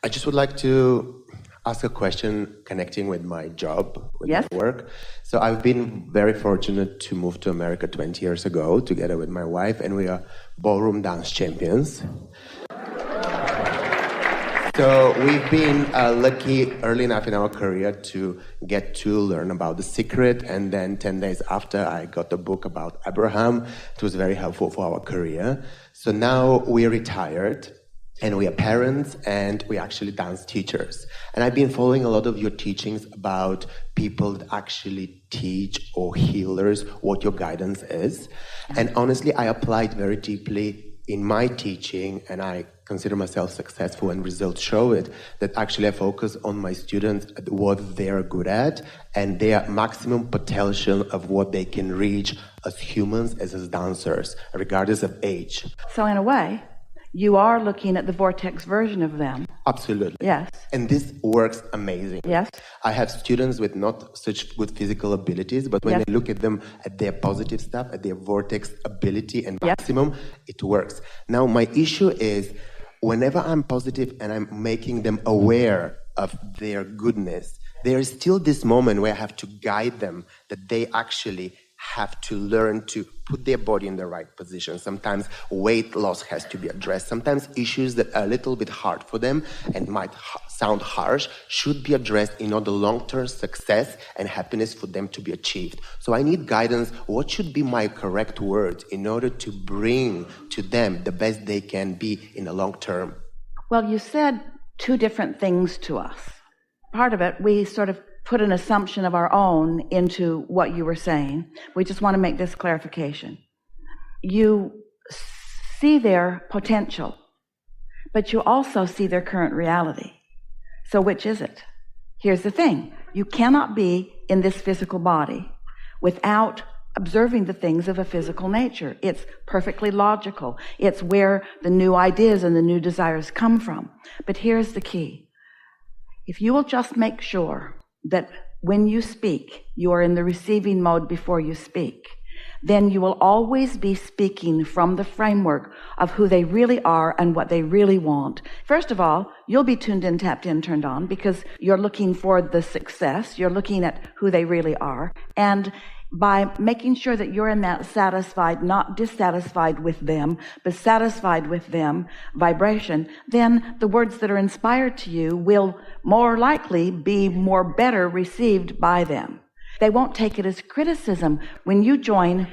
I just would like to ask a question connecting with my job, with Yes. my work. So I've been very fortunate to move to America 20 years ago together with my wife, and we are ballroom dance champions. So we've been lucky early enough in our career to get to learn about The Secret, and then 10 days after I got a book about Abraham. It was very helpful for our career. So now we're retired, and we are parents, and we're actually dance teachers. And I've been following a lot of your teachings about people that actually teach or healers, what your guidance is. And honestly, I applied very deeply in my teaching, and I consider myself successful, and results show it, that actually I focus on my students at what they're good at and their maximum potential of what they can reach as humans, as dancers, regardless of age. So in a way, you are looking at the vortex version of them. Absolutely. Yes. And this works amazing. Yes. I have students with not such good physical abilities, but when Yes. I look at them at their positive stuff, at their vortex ability and Yes. maximum, it works. Now, my issue is whenever I'm positive and I'm making them aware of their goodness, there is still this moment where I have to guide them that they actually have to learn to put their body in the right position. Sometimes weight loss has to be addressed. Sometimes issues that are a little bit hard for them and might sound harsh should be addressed in order long-term success and happiness for them to be achieved. So I need guidance. What should be my correct words in order to bring to them the best they can be in the long term? Well, you said two different things to us. Part of it, we sort of put an assumption of our own into what you were saying. We just want to make this clarification. You see their potential, but you also see their current reality. So which is it? Here's the thing. You cannot be in this physical body without observing the things of a physical nature. It's perfectly logical. It's where the new ideas and the new desires come from. But here's the key. If you will just make sure that when you speak, you are in the receiving mode before you speak, then you will always be speaking from the framework of who they really are and what they really want. First of all, you'll be tuned in, tapped in, turned on, because you're looking for the success. You're looking at who they really are. And by making sure that you're in that satisfied, not dissatisfied with them, but satisfied with them vibration, then the words that are inspired to you will more likely be more better received by them. They won't take it as criticism when you join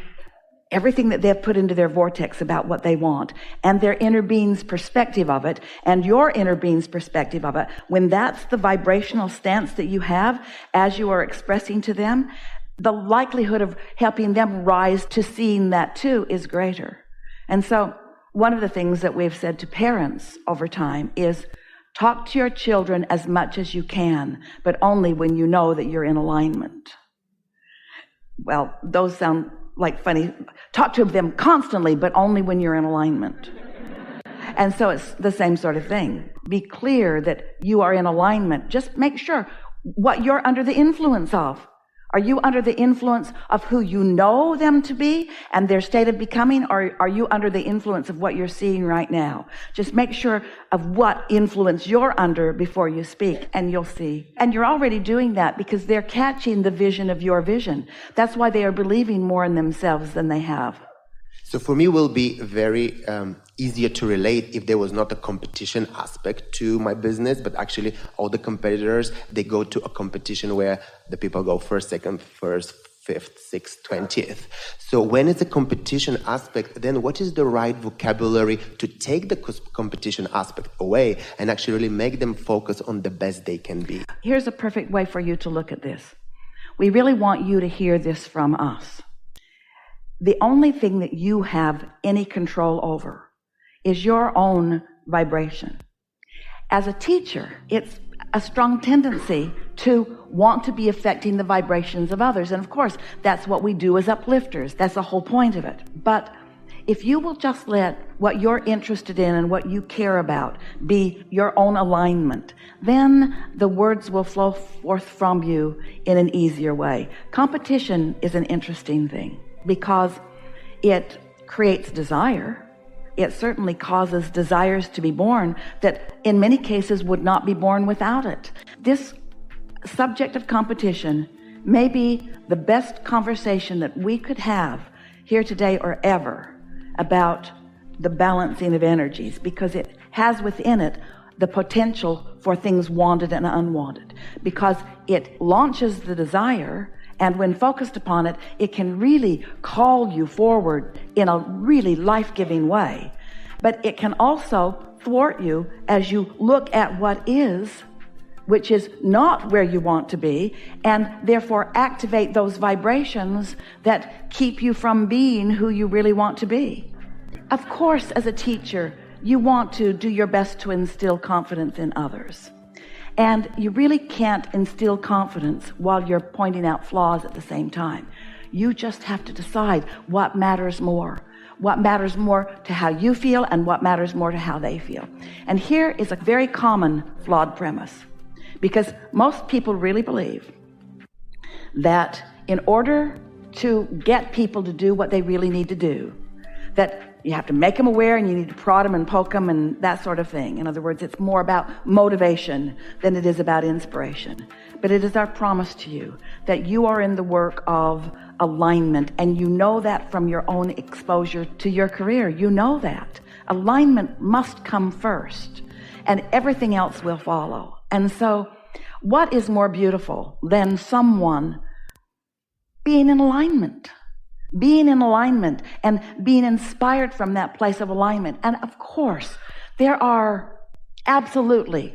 everything that they've put into their vortex about what they want and their inner being's perspective of it and your inner being's perspective of it. When that's the vibrational stance that you have as you are expressing to them, the likelihood of helping them rise to seeing that too is greater. And so one of the things that we've said to parents over time is talk to your children as much as you can, but only when you know that you're in alignment. Well, those sound like funny. Talk to them constantly, but only when you're in alignment. And so it's the same sort of thing. Be clear that you are in alignment. Just make sure what you're under the influence of. Are you under the influence of who you know them to be and their state of becoming, or are you under the influence of what you're seeing right now? Just make sure of what influence you're under before you speak, and you'll see. And you're already doing that because they're catching the vision of your vision. That's why they are believing more in themselves than they have. So for me, it will be very easier to relate if there was not a competition aspect to my business, but actually all the competitors, they go to a competition where the people go first, second, first, fifth, sixth, 20th. So when it's a competition aspect, then what is the right vocabulary to take the competition aspect away and actually really make them focus on the best they can be? Here's a perfect way for you to look at this. We really want you to hear this from us. The only thing that you have any control over is your own vibration. As a teacher, it's a strong tendency to want to be affecting the vibrations of others. And of course, that's what we do as uplifters. That's the whole point of it. But if you will just let what you're interested in and what you care about be your own alignment, then the words will flow forth from you in an easier way. Competition is an interesting thing because it creates desire. it certainly causes desires to be born that in many cases would not be born without it. This subject of competition may be the best conversation that we could have here today or ever about the balancing of energies, because it has within it the potential for things wanted and unwanted, because it launches the desire, and when focused upon it, it can really call you forward in a really life-giving way. But it can also thwart you as you look at what is, which is not where you want to be, and therefore activate those vibrations that keep you from being who you really want to be. Of course, as a teacher, you want to do your best to instill confidence in others. And you really can't instill confidence while you're pointing out flaws at the same time. You just have to decide what matters more. What matters more to how you feel and what matters more to how they feel. And here is a very common flawed premise, because most people really believe that in order to get people to do what they really need to do, that you have to make them aware and you need to prod them and poke them and that sort of thing. In other words, it's more about motivation than it is about inspiration. But it is our promise to you that you are in the work of alignment, and you know that from your own exposure to your career. You know that. Alignment must come first, and everything else will follow. And so, what is more beautiful than someone being in alignment? Being in alignment and being inspired from that place of alignment. And of course, there are absolutely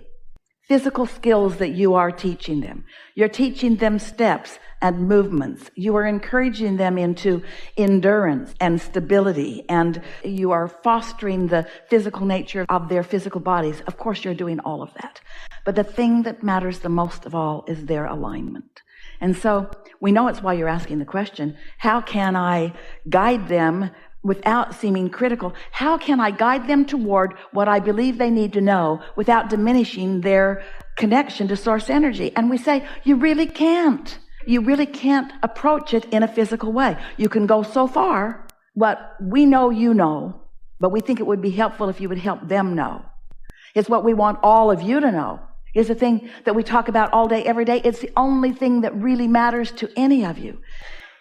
physical skills that you are teaching them. You're teaching them steps and movements. You are encouraging them into endurance and stability, and you are fostering the physical nature of their physical bodies. Of course, you're doing all of that. But the thing that matters the most of all is their alignment. And so we know it's why you're asking the question, how can I guide them without seeming critical? How can I guide them toward what I believe they need to know without diminishing their connection to source energy? And we say, you really can't. You really can't approach it in a physical way. You can go so far, what we know you know, but we think it would be helpful if you would help them know. It's what we want all of you to know. Is the thing that we talk about all day, every day. It's the only thing that really matters to any of you.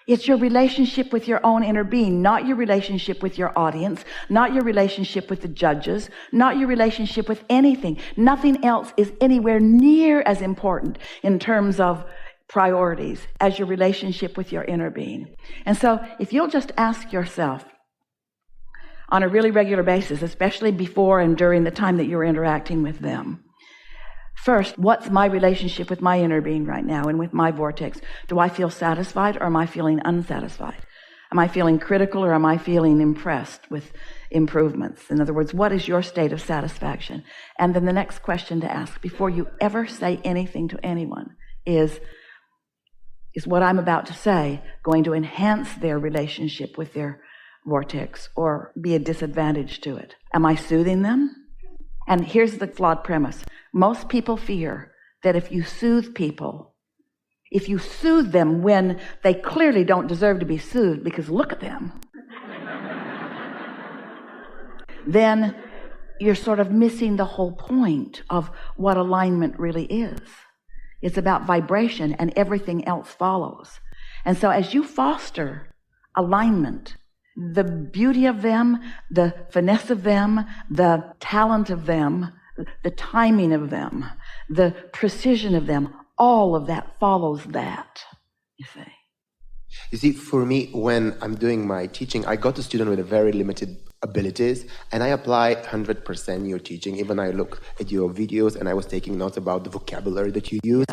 It's your relationship with your own inner being, not your relationship with your audience, not your relationship with the judges, not your relationship with anything. Nothing else is anywhere near as important in terms of priorities as your relationship with your inner being. And so if you'll just ask yourself on a really regular basis, especially before and during the time that you're interacting with them, first, what's my relationship with my inner being right now and with my vortex? Do I feel satisfied or am I feeling unsatisfied? Am I feeling critical or am I feeling impressed with improvements? In other words, what is your state of satisfaction? And then the next question to ask before you ever say anything to anyone is what I'm about to say going to enhance their relationship with their vortex or be a disadvantage to it? Am I soothing them? And here's the flawed premise. Most people fear that if you soothe people, if you soothe them when they clearly don't deserve to be soothed, because look at them, then you're sort of missing the whole point of what alignment really is. It's about vibration, and everything else follows. And so as you foster alignment, the beauty of them, the finesse of them, the talent of them, the timing of them, the precision of them, all of that follows that, you see. You see, for me, when I'm doing my teaching, I got a student with a very limited abilities, and I apply 100% your teaching. Even I look at your videos, and I was taking notes about the vocabulary that you use,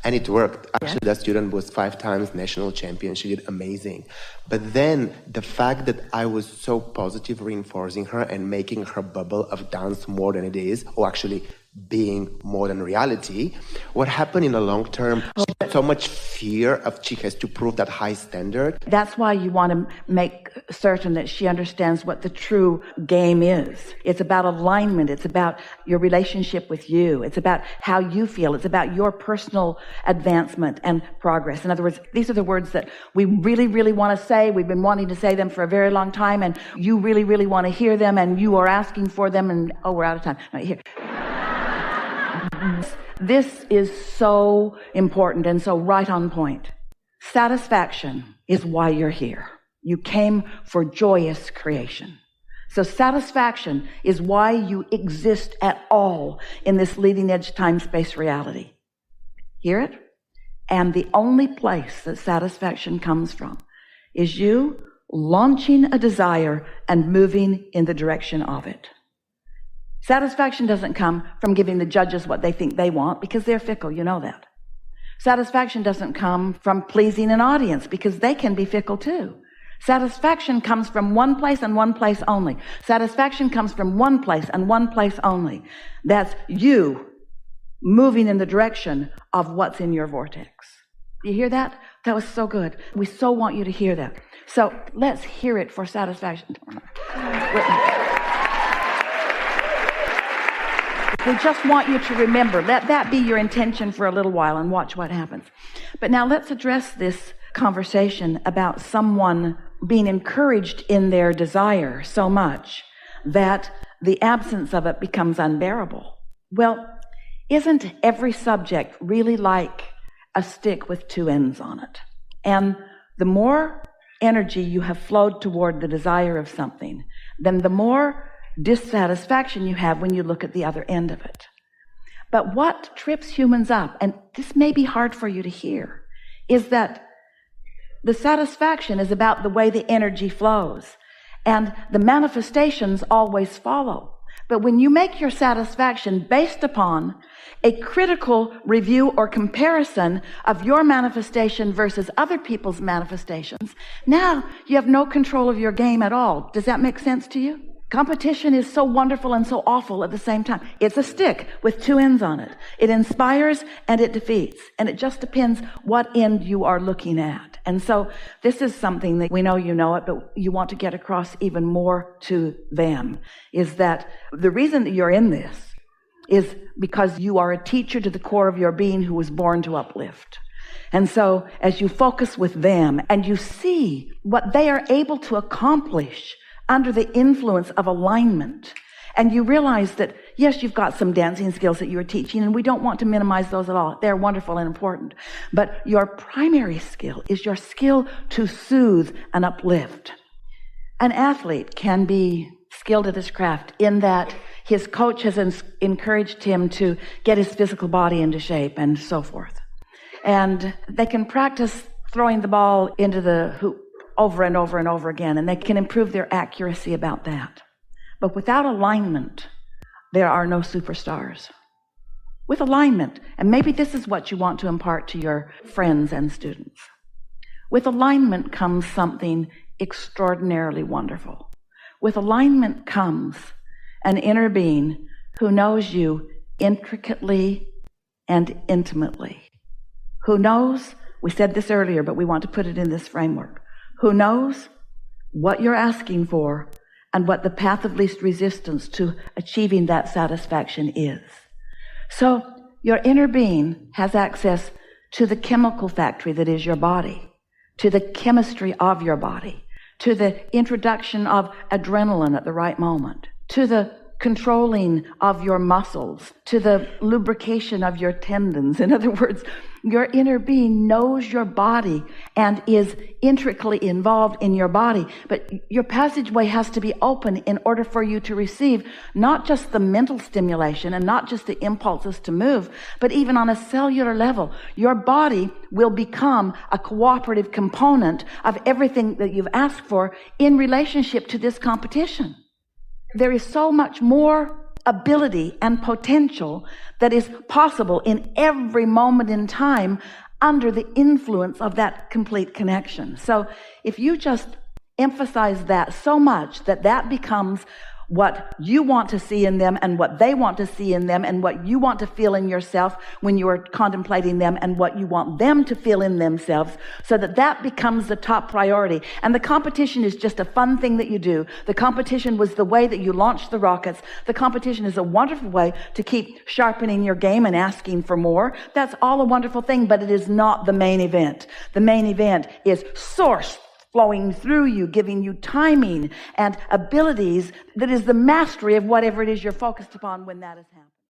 and it worked. Actually, that student was 5 times national champion. She did amazing. But then the fact that I was so positive, reinforcing her and making her bubble of dance more than it is, or actually being more than reality. What happened in the long term, she had so much fear of she has to prove that high standard. That's why you want to make certain that she understands what the true game is. It's about alignment. It's about your relationship with you. It's about how you feel. It's about your personal advancement and progress. In other words, these are the words that we really, really want to say. We've been wanting to say them for a very long time, and you really, really want to hear them, and you are asking for them, and we're out of time. Right here. This is so important and so right on point. Satisfaction is why you're here. You came for joyous creation. So satisfaction is why you exist at all in this leading edge time-space reality. Hear it? And the only place that satisfaction comes from is you launching a desire and moving in the direction of it. Satisfaction doesn't come from giving the judges what they think they want, because they're fickle, you know that. Satisfaction doesn't come from pleasing an audience, because they can be fickle too. Satisfaction comes from one place and one place only. Satisfaction comes from one place and one place only. That's you moving in the direction of what's in your vortex. You hear that? That was so good. We so want you to hear that. So let's hear it for satisfaction. We just want you to remember, let that be your intention for a little while and watch what happens. But now let's address this conversation about someone being encouraged in their desire so much that the absence of it becomes unbearable. Well, isn't every subject really like a stick with two ends on it? And the more energy you have flowed toward the desire of something, then the more dissatisfaction you have when you look at the other end of it. But what trips humans up, and this may be hard for you to hear, is that the satisfaction is about the way the energy flows, and the manifestations always follow. But when you make your satisfaction based upon a critical review or comparison of your manifestation versus other people's manifestations, now you have no control of your game at all. Does that make sense to you? Competition is so wonderful and so awful at the same time. It's a stick with two ends on it. It inspires and it defeats. And it just depends what end you are looking at. And so this is something that we know you know it, but you want to get across even more to them, is that the reason that you're in this is because you are a teacher to the core of your being who was born to uplift. And so as you focus with them and you see what they are able to accomplish under the influence of alignment, and you realize that, yes, you've got some dancing skills that you're teaching, and we don't want to minimize those at all. They're wonderful and important. But your primary skill is your skill to soothe and uplift. An athlete can be skilled at his craft in that his coach has encouraged him to get his physical body into shape and so forth. And they can practice throwing the ball into the hoop over and over and over again, and they can improve their accuracy about that. But without alignment, there are no superstars. With alignment, and maybe this is what you want to impart to your friends and students, with alignment comes something extraordinarily wonderful. With alignment comes an inner being who knows you intricately and intimately, who knows, we said this earlier, but we want to put it in this framework, who knows what you're asking for and what the path of least resistance to achieving that satisfaction is. So your inner being has access to the chemical factory that is your body, to the chemistry of your body, to the introduction of adrenaline at the right moment, to the controlling of your muscles, to the lubrication of your tendons. In other words, your inner being knows your body and is intricately involved in your body. But your passageway has to be open in order for you to receive not just the mental stimulation and not just the impulses to move, but even on a cellular level. Your body will become a cooperative component of everything that you've asked for in relationship to this competition. There is so much more ability and potential that is possible in every moment in time under the influence of that complete connection. So if you just emphasize that so much that that becomes what you want to see in them and what they want to see in them and what you want to feel in yourself when you are contemplating them and what you want them to feel in themselves, so that that becomes the top priority. And the competition is just a fun thing that you do. The competition was the way that you launched the rockets. The competition is a wonderful way to keep sharpening your game and asking for more. That's all a wonderful thing, but it is not the main event. The main event is source flowing through you, giving you timing and abilities that is the mastery of whatever it is you're focused upon when that has happened.